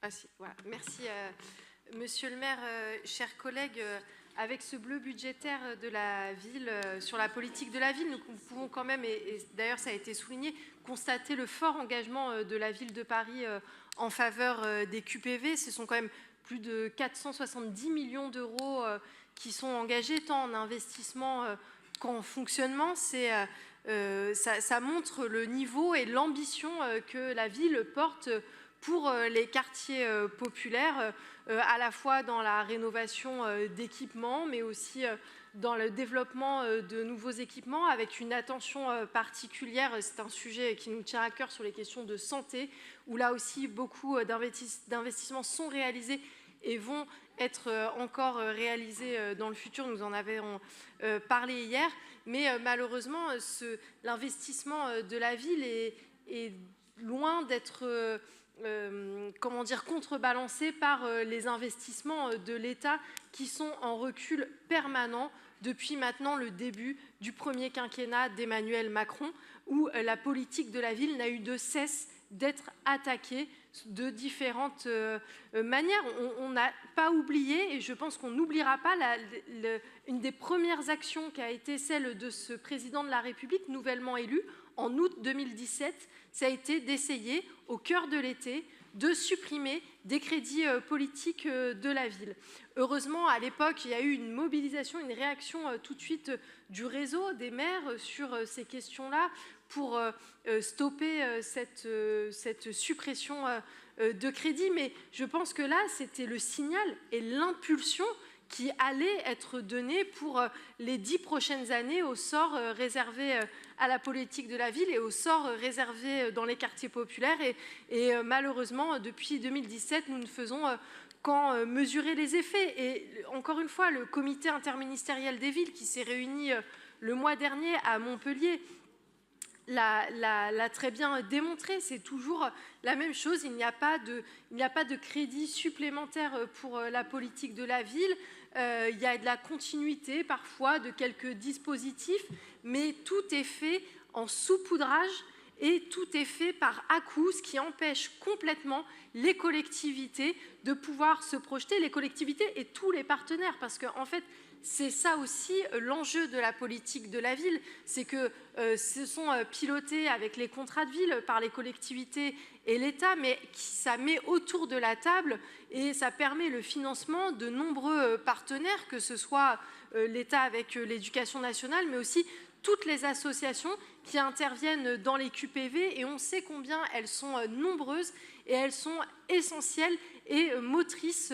Ah si, voilà. Merci, Monsieur le maire, chers collègues. Avec ce bleu budgétaire de la ville, sur la politique de la ville, nous pouvons quand même, et d'ailleurs ça a été souligné, constater le fort engagement de la ville de Paris en faveur des QPV. Ce sont quand même plus de 470 millions d'euros qui sont engagés, tant en investissement qu'en fonctionnement. Ça montre le niveau et l'ambition que la ville porte pour les quartiers populaires, à la fois dans la rénovation d'équipements, mais aussi dans le développement de nouveaux équipements, avec une attention particulière. C'est un sujet qui nous tient à cœur sur les questions de santé, où là aussi beaucoup d'investissements sont réalisés et vont être encore réalisés dans le futur. Nous en avons parlé hier, mais malheureusement, l'investissement de la ville est loin d'être contrebalancé par les investissements de l'État qui sont en recul permanent depuis maintenant le début du premier quinquennat d'Emmanuel Macron, où la politique de la ville n'a eu de cesse d'être attaquée de différentes manières. On n'a pas oublié, et je pense qu'on n'oubliera pas, une des premières actions qui a été celle de ce président de la République nouvellement élu en août 2017, ça a été d'essayer, au cœur de l'été, de supprimer des crédits politiques de la ville. Heureusement, à l'époque, il y a eu une mobilisation, une réaction tout de suite du réseau des maires sur ces questions-là pour stopper cette suppression de crédits. Mais je pense que là, c'était le signal et l'impulsion qui allait être donné pour les 10 prochaines années au sort réservé à la politique de la ville et au sort réservé dans les quartiers populaires. Et malheureusement, depuis 2017, nous ne faisons qu'en mesurer les effets. Et encore une fois, le comité interministériel des villes qui s'est réuni le mois dernier à Montpellier l'a très bien démontré. C'est toujours la même chose. Il n'y a pas de crédit supplémentaire pour la politique de la ville. Il y a de la continuité parfois de quelques dispositifs, mais tout est fait en saupoudrage et tout est fait par à-coups, ce qui empêche complètement les collectivités de pouvoir se projeter, les collectivités et tous les partenaires, parce qu'en fait, c'est ça aussi l'enjeu de la politique de la ville, c'est que ce sont pilotés avec les contrats de ville par les collectivités et l'État, mais ça met autour de la table et ça permet le financement de nombreux partenaires, que ce soit l'État avec l'éducation nationale, mais aussi toutes les associations qui interviennent dans les QPV, et on sait combien elles sont nombreuses et elles sont essentielles et motrices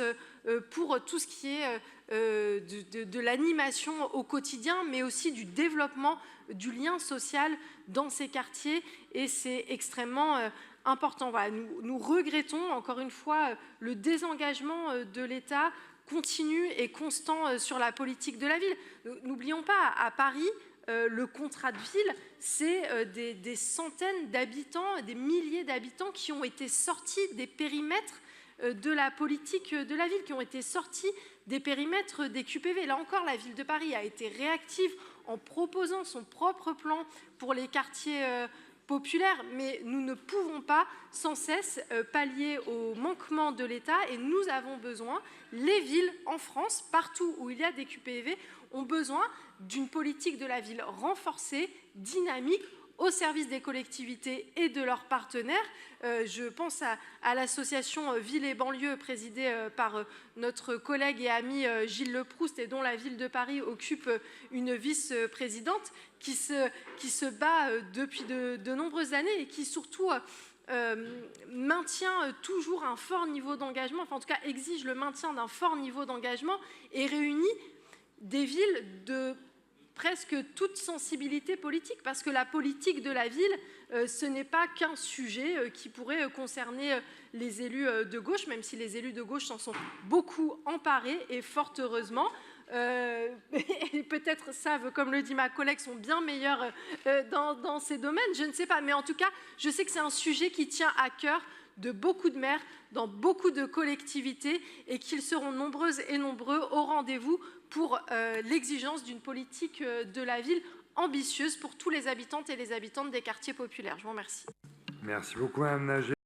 pour tout ce qui est de l'animation au quotidien, mais aussi du développement du lien social dans ces quartiers, et c'est extrêmement important. Voilà, nous regrettons encore une fois le désengagement de l'État continu et constant sur la politique de la ville. N'oublions pas, à Paris, le contrat de ville, c'est des centaines d'habitants, des milliers d'habitants qui ont été sortis des périmètres de la politique de la ville, qui ont été sortis des périmètres des QPV. Là encore, la ville de Paris a été réactive en proposant son propre plan pour les quartiers populaires, mais nous ne pouvons pas sans cesse pallier au manquement de l'État, et nous avons besoin, les villes en France, partout où il y a des QPV, ont besoin d'une politique de la ville renforcée, dynamique, au service des collectivités et de leurs partenaires. Je pense à l'association Ville et banlieue présidée par notre collègue et ami Gilles Leproust, et dont la ville de Paris occupe une vice-présidente, qui se bat depuis de nombreuses années et qui surtout maintient toujours un fort niveau d'engagement, enfin en tout cas exige le maintien d'un fort niveau d'engagement, et réunit des villes de presque toute sensibilité politique, parce que la politique de la ville, ce n'est pas qu'un sujet qui pourrait concerner les élus de gauche, même si les élus de gauche s'en sont beaucoup emparés, et fort heureusement. Et peut-être savent, comme le dit ma collègue, sont bien meilleurs dans ces domaines, je ne sais pas. Mais en tout cas, je sais que c'est un sujet qui tient à cœur de beaucoup de maires, dans beaucoup de collectivités, et qu'ils seront nombreuses et nombreux au rendez-vous pour l'exigence d'une politique de la ville ambitieuse pour tous les habitantes et les habitantes des quartiers populaires. Je vous remercie. Merci beaucoup, Mme Nager.